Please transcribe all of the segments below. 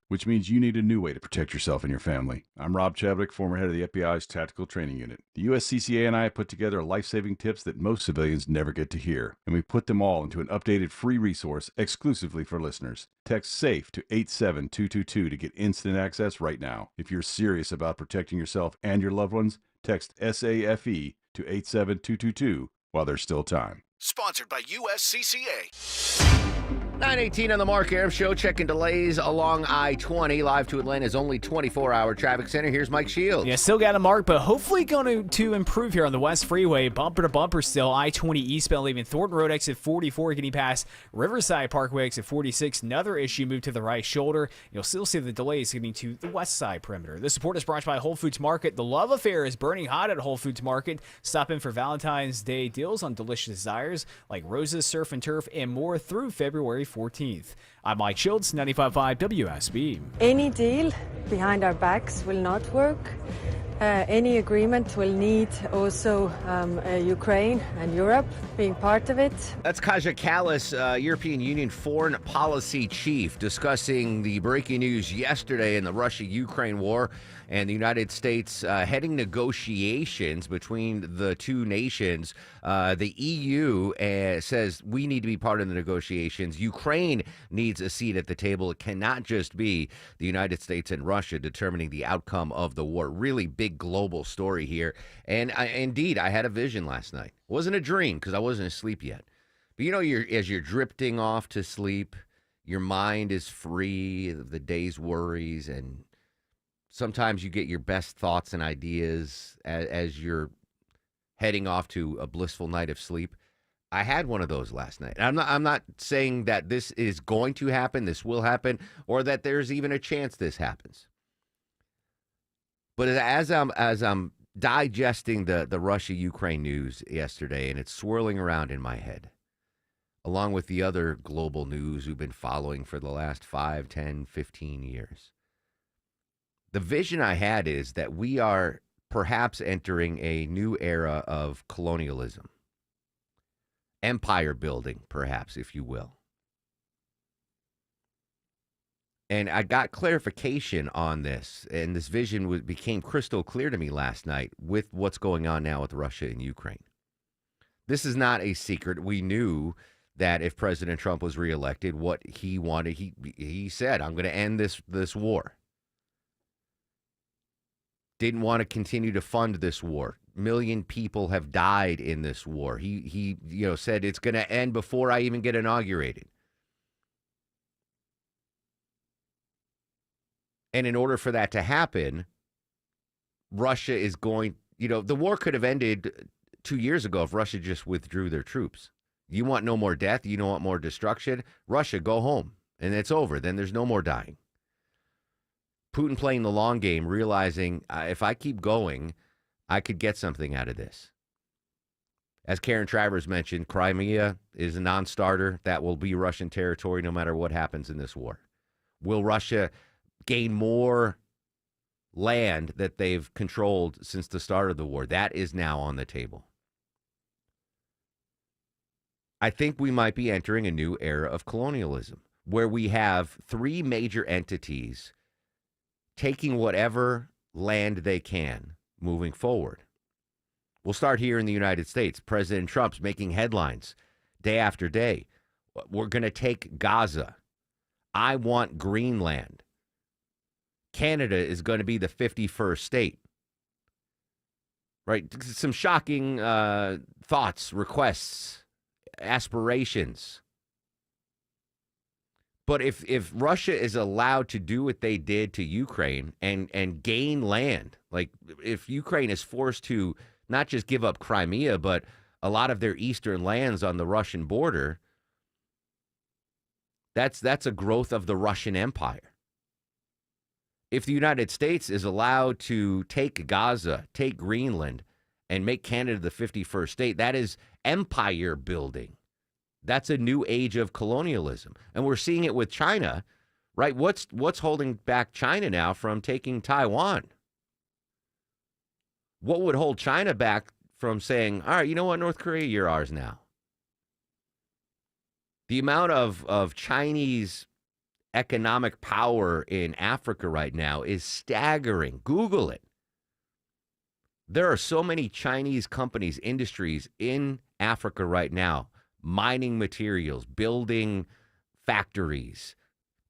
which means you need a new way to protect yourself and your family. I'm Rob Chadwick, former head of the FBI's Tactical Training Unit. The USCCA and I have put together life-saving tips that most civilians never get to hear, and we put them all into an updated free resource exclusively for listeners. Text SAFE to 87222 to get instant access right now. If you're serious about protecting yourself and your loved ones, text SAFE to 87222 while there's still time. Sponsored by USCCA. 9:18 on the Mark Arum Show. Checking delays along I-20. Live to Atlanta's only 24-hour traffic center. Here's Mike Shields. Yeah, still got a mark, but hopefully going to improve here on the West Freeway. Bumper to bumper still. I-20 eastbound leaving Thornton Road exit 44, getting past Riverside Parkway exit 46. Another issue moved to the right shoulder. You'll still see the delays getting to the west side perimeter. The support is brought to you by Whole Foods Market. The love affair is burning hot at Whole Foods Market. Stop in for Valentine's Day deals on delicious desires like roses, surf and turf, and more through February 14th. I'm Mike Shields, 95.5 WSB. Any deal behind our backs will not work. Any agreement will need also Ukraine and Europe being part of it. That's Kaja Kallas, European Union foreign policy chief, discussing the breaking news yesterday in the Russia-Ukraine war and the United States heading negotiations between the two nations. The EU says we need to be part of the negotiations. Ukraine needs a seat at the table. It cannot just be the United States and Russia determining the outcome of the war. Really big global story here. And indeed, I had a vision last night. It wasn't a dream because I wasn't asleep yet. But you know, as you're drifting off to sleep, your mind is free of the day's worries, and sometimes you get your best thoughts and ideas as you're heading off to a blissful night of sleep. I had one of those last night. I'm not saying that this is going to happen, this will happen, or that there's even a chance this happens. But as I'm digesting the Russia-Ukraine news yesterday, and it's swirling around in my head, along with the other global news we've been following for the last 5, 10, 15 years, the vision I had is that we are perhaps entering a new era of colonialism. Empire building, perhaps, if you will. And I got clarification on this, and this vision became crystal clear to me last night with what's going on now with Russia and Ukraine. This is not a secret. We knew that if President Trump was reelected, what he wanted, he said, I'm going to end this war. Didn't want to continue to fund this war. Million people have died in this war. He said it's going to end before I even get inaugurated. And in order for that to happen, Russia is going, the war could have ended 2 years ago if Russia just withdrew their troops. You want no more death? You don't want more destruction? Russia, go home. And it's over. Then there's no more dying. Putin playing the long game, realizing if I keep going, I could get something out of this. As Karen Travers mentioned, Crimea is a non-starter. That will be Russian territory no matter what happens in this war. Will Russia gain more land that they've controlled since the start of the war? That is now on the table. I think we might be entering a new era of colonialism where we have three major entities taking whatever land they can moving forward. We'll start here in the United States. President Trump's making headlines day after day. We're going to take Gaza. I want Greenland. Canada is going to be the 51st state. Right? Some shocking thoughts, requests, aspirations. But if Russia is allowed to do what they did to Ukraine and gain land, like if Ukraine is forced to not just give up Crimea, but a lot of their eastern lands on the Russian border, that's a growth of the Russian Empire. If the United States is allowed to take Gaza, take Greenland, and make Canada the 51st state, that is empire building. That's a new age of colonialism. And we're seeing it with China, right? What's holding back China now from taking Taiwan? What would hold China back from saying, all right, you know what, North Korea, you're ours now? The amount of Chinese economic power in Africa right now is staggering. Google it. There are so many Chinese companies, industries in Africa right now, mining materials, building factories.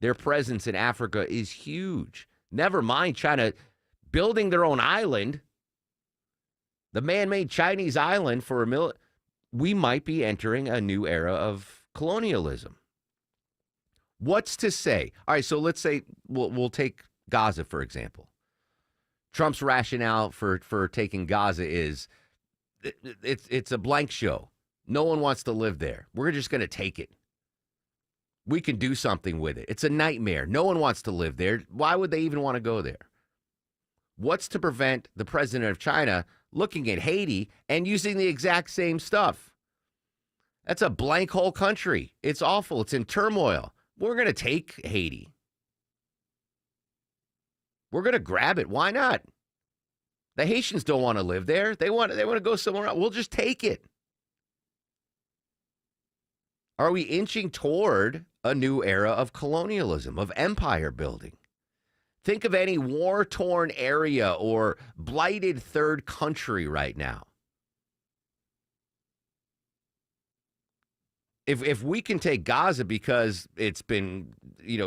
Their presence in Africa is huge. Never mind China building their own island, the man-made Chinese island for a we might be entering a new era of colonialism. What's to say? All right, so let's say we'll take Gaza, for example. Trump's rationale for taking Gaza is it's a blank show. No one wants to live there. We're just going to take it. We can do something with it. It's a nightmare. No one wants to live there. Why would they even want to go there? What's to prevent the president of China looking at Haiti and using the exact same stuff? That's a blank hole country. It's awful. It's in turmoil. We're going to take Haiti. We're going to grab it. Why not? The Haitians don't want to live there. They want to go somewhere else. We'll just take it. Are we inching toward a new era of colonialism, of empire building? Think of any war-torn area or blighted third country right now. If we can take Gaza because it's been,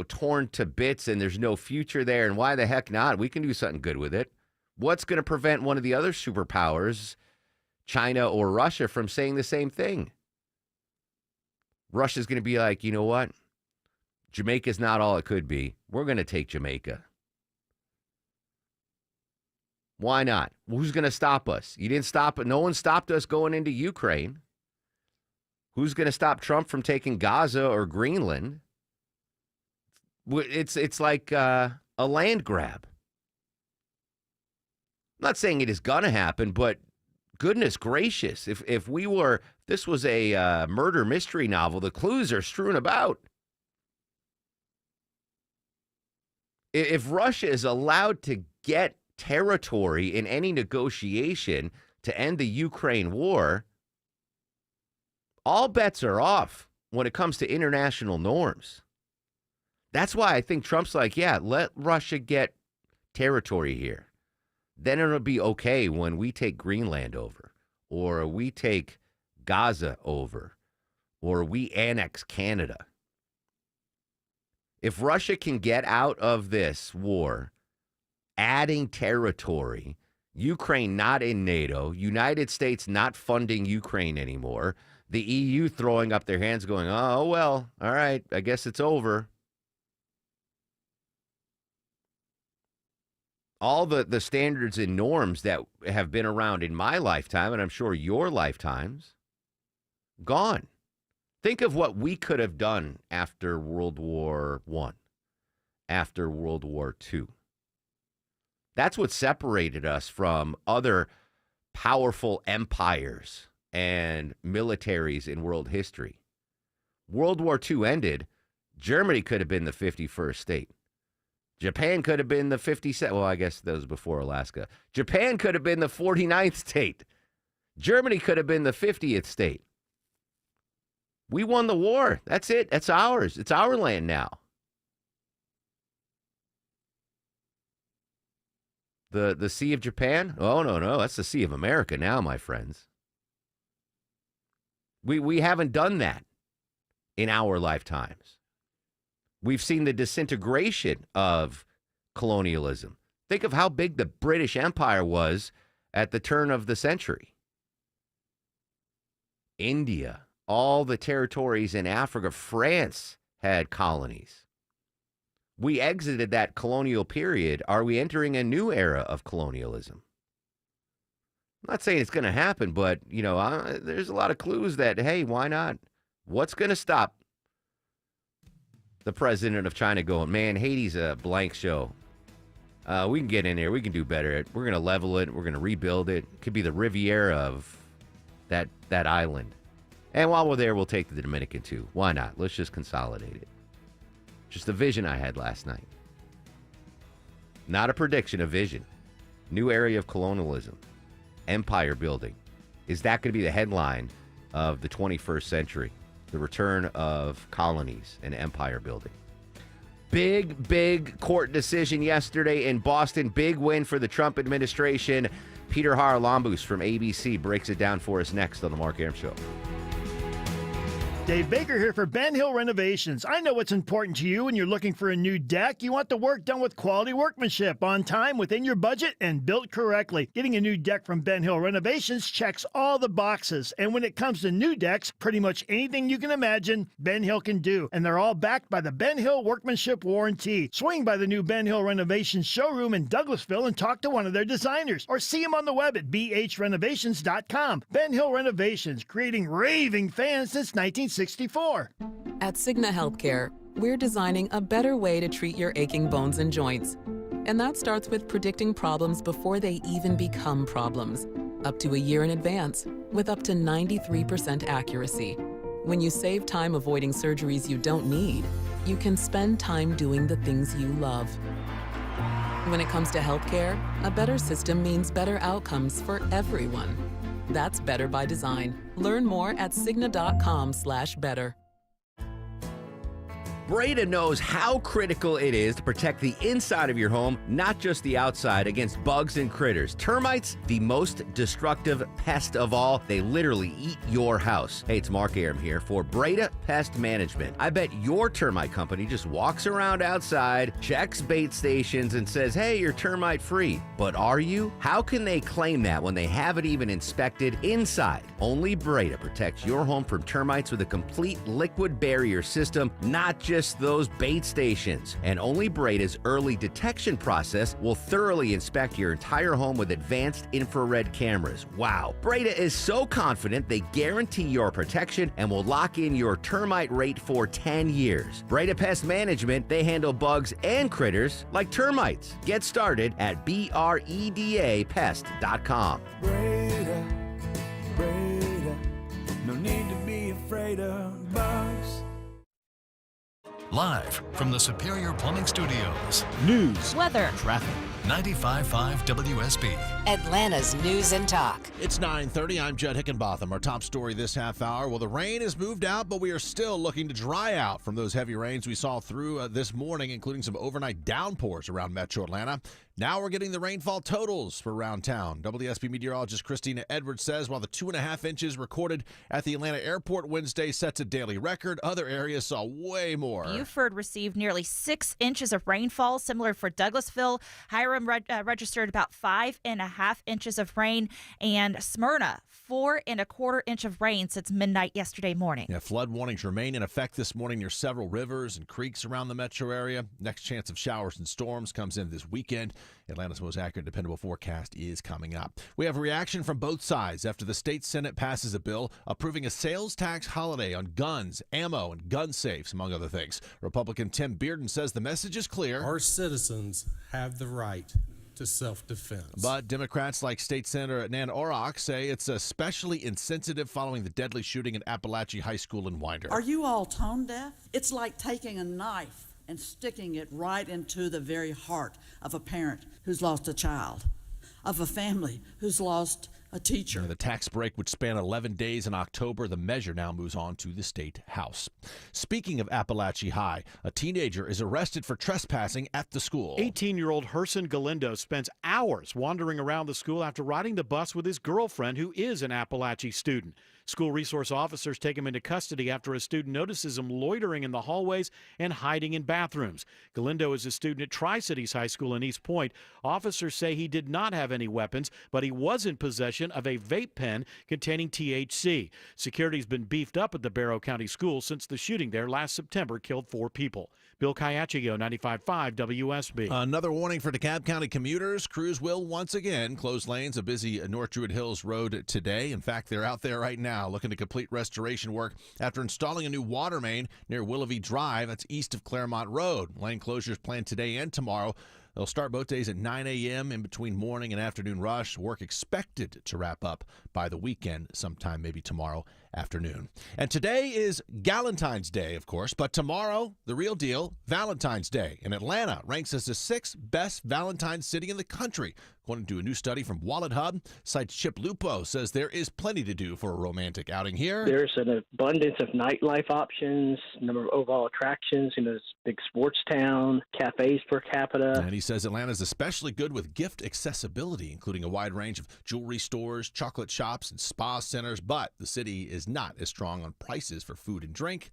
torn to bits and there's no future there, and why the heck not? We can do something good with it. What's going to prevent one of the other superpowers, China or Russia, from saying the same thing? Russia's going to be like, you know what? Jamaica's not all it could be. We're going to take Jamaica. Why not? Who's going to stop us? You didn't stop it. No one stopped us going into Ukraine. Who's going to stop Trump from taking Gaza or Greenland? It's like a land grab. I'm not saying it is going to happen, but goodness gracious, if this was a murder mystery novel, the clues are strewn about. If Russia is allowed to get territory in any negotiation to end the Ukraine war, all bets are off when it comes to international norms. That's why I think Trump's like, yeah, let Russia get territory here. Then it'll be okay when we take Greenland over, or we take Gaza over, or we annex Canada. If Russia can get out of this war, adding territory, Ukraine not in NATO, United States not funding Ukraine anymore, the EU throwing up their hands going, oh, well, all right, I guess it's over. All the standards and norms that have been around in my lifetime, and I'm sure your lifetimes, gone. Think of what we could have done after World War I, after World War II. That's what separated us from other powerful empires and militaries in world history. World War II ended. Germany could have been the 51st state. Japan could have been the 57th. Well, I guess that was before Alaska. Japan could have been the 49th state. Germany could have been the 50th state. We won the war. That's it. That's ours. It's our land now. The Sea of Japan? Oh, no. That's the Sea of America now, my friends. We haven't done that in our lifetimes. We've seen the disintegration of colonialism. Think of how big the British Empire was at the turn of the century. India, all the territories in Africa, France had colonies. We exited that colonial period. Are we entering a new era of colonialism? I'm not saying it's going to happen, but, there's a lot of clues that, hey, why not? What's going to stop the president of China going, man, Haiti's a blank show. We can get in there. We can do better. We're going to level it. We're going to rebuild it. It could be the Riviera of that island. And while we're there, we'll take the Dominican too. Why not? Let's just consolidate it. Just a vision I had last night. Not a prediction, a vision. New area of colonialism. Empire building. Is that going to be the headline of the 21st century? The return of colonies and empire building. Big court decision yesterday in Boston. Big win for the Trump administration. Peter Haralambous from ABC breaks it down for us next on the Mark Arum Show. Dave Baker here for Ben Hill Renovations. I know what's important to you when you're looking for a new deck. You want the work done with quality workmanship, on time, within your budget, and built correctly. Getting a new deck from Ben Hill Renovations checks all the boxes. And when it comes to new decks, pretty much anything you can imagine, Ben Hill can do. And they're all backed by the Ben Hill Workmanship Warranty. Swing by the new Ben Hill Renovations showroom in Douglasville and talk to one of their designers. Or see them on the web at bhrenovations.com. Ben Hill Renovations, creating raving fans since 1964. At Cigna Healthcare, we're designing a better way to treat your aching bones and joints. And that starts with predicting problems before they even become problems, up to a year in advance, with up to 93% accuracy. When you save time avoiding surgeries you don't need, you can spend time doing the things you love. When it comes to healthcare, a better system means better outcomes for everyone. That's better by design. Learn more at Cigna.com/better. Breda knows how critical it is to protect the inside of your home, not just the outside, against bugs and critters. Termites, the most destructive pest of all. They literally eat your house. Hey, it's Mark Arum here for Breda Pest Management. I bet your termite company just walks around outside, checks bait stations, and says, hey, you're termite free. But are you? How can they claim that when they haven't even inspected inside? Only Breda protects your home from termites with a complete liquid barrier system, not just those bait stations. And only Breda's early detection process will thoroughly inspect your entire home with advanced infrared cameras. Wow. Breda is so confident they guarantee your protection and will lock in your termite rate for 10 years. Breda Pest Management, they handle bugs and critters like termites. Get started at BREDAPest.com. Breda, no need to be afraid of bugs. Live from the Superior Plumbing Studios. News, weather, traffic. 95.5 WSB. Atlanta's News and Talk. It's 9:30. I'm Judd Hickenbotham. Our top story this half hour. Well, the rain has moved out, but we are still looking to dry out from those heavy rains we saw through this morning, including some overnight downpours around metro Atlanta. Now we're getting the rainfall totals for around town. WSB meteorologist Christina Edwards says while the 2.5 inches recorded at the Atlanta airport Wednesday sets a daily record, other areas saw way more. Buford received nearly 6 inches of rainfall, similar for Douglasville. Hiram registered about 5.5 inches of rain, and Smyrna 4.25 inches of rain since midnight yesterday morning. Yeah, flood warnings remain in effect this morning near several rivers and creeks around the metro area. Next chance of showers and storms comes in this weekend. Atlanta's most accurate, dependable forecast is coming up. We have a reaction from both sides after the state Senate passes a bill approving a sales tax holiday on guns, ammo, and gun safes, among other things. Republican Tim Bearden says the message is clear. Our citizens have the right to self-defense. But Democrats like State Senator Nan Orrock say it's especially insensitive following the deadly shooting at Appalachian High School in Winder. Are you all tone deaf? It's like taking a knife and sticking it right into the very heart of a parent who's lost a child, of a family who's lost a teacher. The tax break would span 11 days in October. The measure now moves on to the state house. Speaking of Appalachia High, a teenager is arrested for trespassing at the school. 18-year-old Herson Galindo spends hours wandering around the school after riding the bus with his girlfriend, who is an Appalachia student. School resource officers take him into custody after a student notices him loitering in the hallways and hiding in bathrooms. Galindo is a student at Tri-Cities High School in East Point. Officers say he did not have any weapons, but he was in possession of a vape pen containing THC. Security's been beefed up at the Barrow County School since the shooting there last September killed 4 people. Bill Caiaccio, 95.5 WSB. Another warning for DeKalb County commuters. Crews will once again close lanes of busy North Druid Hills Road today. In fact, they're out there right now looking to complete restoration work after installing a new water main near Willoughby Drive. That's east of Claremont Road. Lane closures planned today and tomorrow. They'll start both days at 9 a.m. in between morning and afternoon rush. Work expected to wrap up by the weekend, sometime maybe tomorrow afternoon. And today is Galentine's Day, of course, but tomorrow, the real deal, Valentine's Day. And Atlanta ranks as the 6th best Valentine's city in the country. According to a new study from Wallet Hub, site Chip Lupo says there is plenty to do for a romantic outing here. There's an abundance of nightlife options, number of overall attractions, this big sports town, cafes per capita. And he says Atlanta's especially good with gift accessibility, including a wide range of jewelry stores, chocolate shops, and spa centers. But the city is not as strong on prices for food and drink.